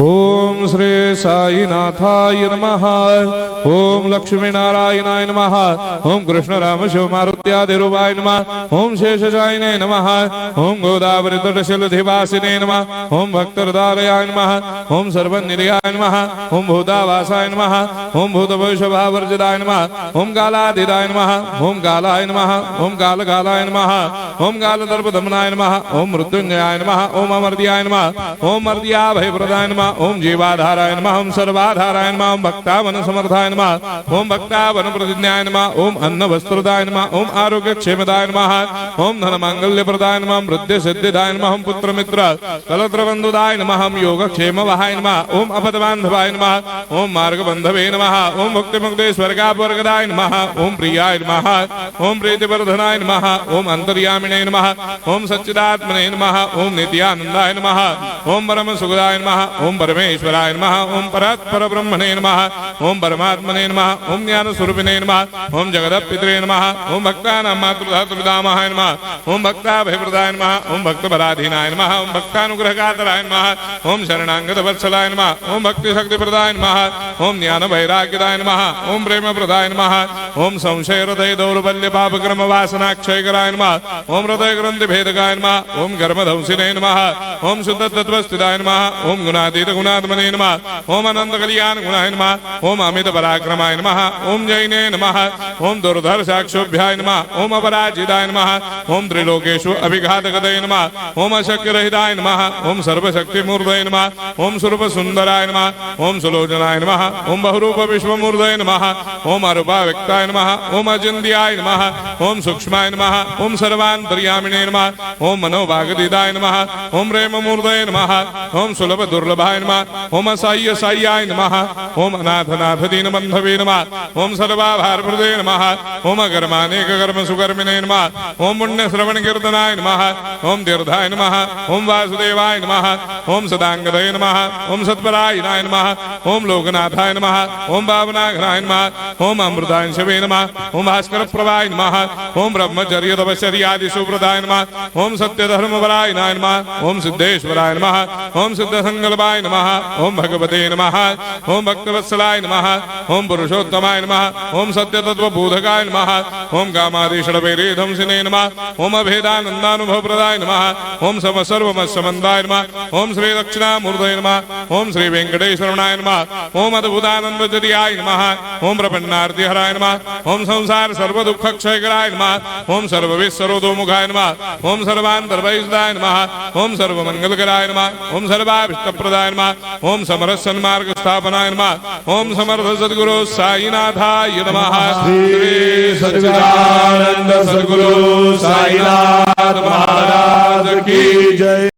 ओम श्री साईनाथाय नमः। ओम लक्ष्मी नारायणाय नमः। ओम कृष्ण राम शिव मारुत्यादिरूपाय नमः। ओम शेषशायिने नमः। ओम गोदावरी तटशिलधिवासिने नमः। ओम भक्तहृदयाय नमः। ओम सर्वनिलयाय नमः। ओम भूतावासाय नमः। ओम भूतभविष्यभावर्जिताय नमः। ओम कालाधीराय नमः। ओम कालाय नमः। ओम कालकालाय नमः। ओम कालदर्पदमनाय नमः। ओम मृत्युंजयाय नमः। ओम अमर्त्याय नमः। ओम मर्त्याभयप्रदाय नमः। ओम जीवाधाराय नमः। ओम सर्वाधाराय नमः। ओम भक्तावन समर्थाय नमः। ओम भक्तावन प्रतिज्ञाय नमः। ओम अन्न वस्त्रदाय नमः। ओम आरोग्य क्षेमदाय नमः। ओम धन मांगल्य प्रदाय नमः। ओम वृद्धि सिद्धिदाय नमः। ओम पुत्र मित्र कलत्र बंधुदाय नमः। ओम योग क्षेम वहाय नमः। ओम अपदबांधवाय नमः। ओम मार्ग बंधवे नमः। ओम मुक्ति मुक्ति स्वर्गापवर्गदाय नमः। ओम प्रियाय नमः। ओम प्रीतिवर्धनाय नमः। ओम अंतर्यामिने नमः। ओम सच्चिदात्मने नमः। ओम नित्यानंदाय नमः। ओम परम सुखदाय नमः। ओम परमेश्वराय नमः। ओम परात्पर ब्रह्मणे नमः। ओम परमात्मने नमः। ओम ज्ञान स्वरूपिणे नमः। ओम जगदपितरे नमः। ओम भक्तानां मातृधातुर्पितामहाय नमः। ओम भक्ताभयप्रदाय नमः। ओम भक्तपराधीनाय नमः। ओम भक्तानुग्रहकातराय नमः। ओम शरणागत वत्सलाय नमः। ओम भक्ति शक्ति प्रदाय नमः। ओम ज्ञान वैराग्यदाय नमः। ओम प्रेम प्रदाय नमः। ओम संशय हृदय दौर्बल्य पापक्रम वासना क्षयकराय नमः। ओम हृदय ग्रंथि भेदकाय नमः। ओम कर्मधंसिने नमः। ओम शुद्ध तत्वस्थिताय नमः। ओम गुणातीत गुणात्मने नमः। ओम अनंत कल्याण गुणाय नमः। ओम अमित पराक्रमाय नमः। ओम जैने नमः। ओम दुर्धर्षाक्षोभ्याय नमः। ओम अपराजिताय नमः। ओम त्रिलोकेषु अभिघातगतये नमः। ओम अशक्यरहिताय नमः। ओम सर्वशक्तिमूर्तये नमः। ओम स्वरूप सुंदराय नमः। ओम सुलोचनाय नमः। ओम बहुरूप विश्वमूर्तये नमः। ओम अरूपाव्यक्ताय नमः। ओम अचिन्त्याय नमः। ओम सूक्ष्माय नमः। ओम सर्वान्तर्यामिने नमः। ओम मनोभागदिदाय नमः। ओम प्रेममूर्तये नमः। ओम सुलभ दुर्लभाय नमः। ओम असाय्य साय्याय नमः। ओम अनाथनाथ दीनबन्धवे नमः। ओम सर्वाभारप्रदे नमः। ओम अकर्मानेक कर्म सुकर्मिणे नमः। ओम पुण्य श्रवण कीर्तनाय नमः। ओम तीर्थाय नमः। ओम वासुदेवाय नमः। ओम सदांगदये नमः। ओम सत्परायणाय नमः। ओम लोकनाथाय नमः। ओम पावनाघनाय नमः। ओम अमृतांशवे नमः। ओम भास्कर प्रभाय नमः। ओम ब्रह्मचर्य तपश्चर्यादि सुव्रताय नमः। ओम सत्यधर्मपरायणाय नमः। ओम सिद्धेश्वराय नमः। ओम सिद्ध संकल्पाय नमः। ओम भगवते नमः। ओम भक्तवत्सलाय नमः। ओम पुरुषोत्तमाय नमः। ओम सत्यतत्त्वबोधकाय नमः। ओम कामादिषडभैरेधंसिने नमः। ओम अभेदानन्दानुभवप्रदाय नमः। ओम सर्वमस्समन्दाय नमः। ओम श्री दक्षिणामूर्तये नमः। ओम श्री वेंकटेश्वरनाय नमः। ओम अद्भुतानन्दचर्याय नमः। ओम प्रपन्नार्तिहराय नमः। ओम संसार सर्वदुःखक्षयकराय नमः। ओम सर्वविस्सरोदोमुखाय नमः। ओम सर्वान्तर्वैसदाय नमः। ओम सर्वमङ्गलकराय नमः। ओम सर्वाभीष्टप्रदाय नमः। ओम समरस सन्मार्ग स्थापनाय नमः। ओम समर्थ सद्गुरु साईनाथाय नमः। श्री सच्चिदानंद सद्गुरु साईनाथ महाराज की जय।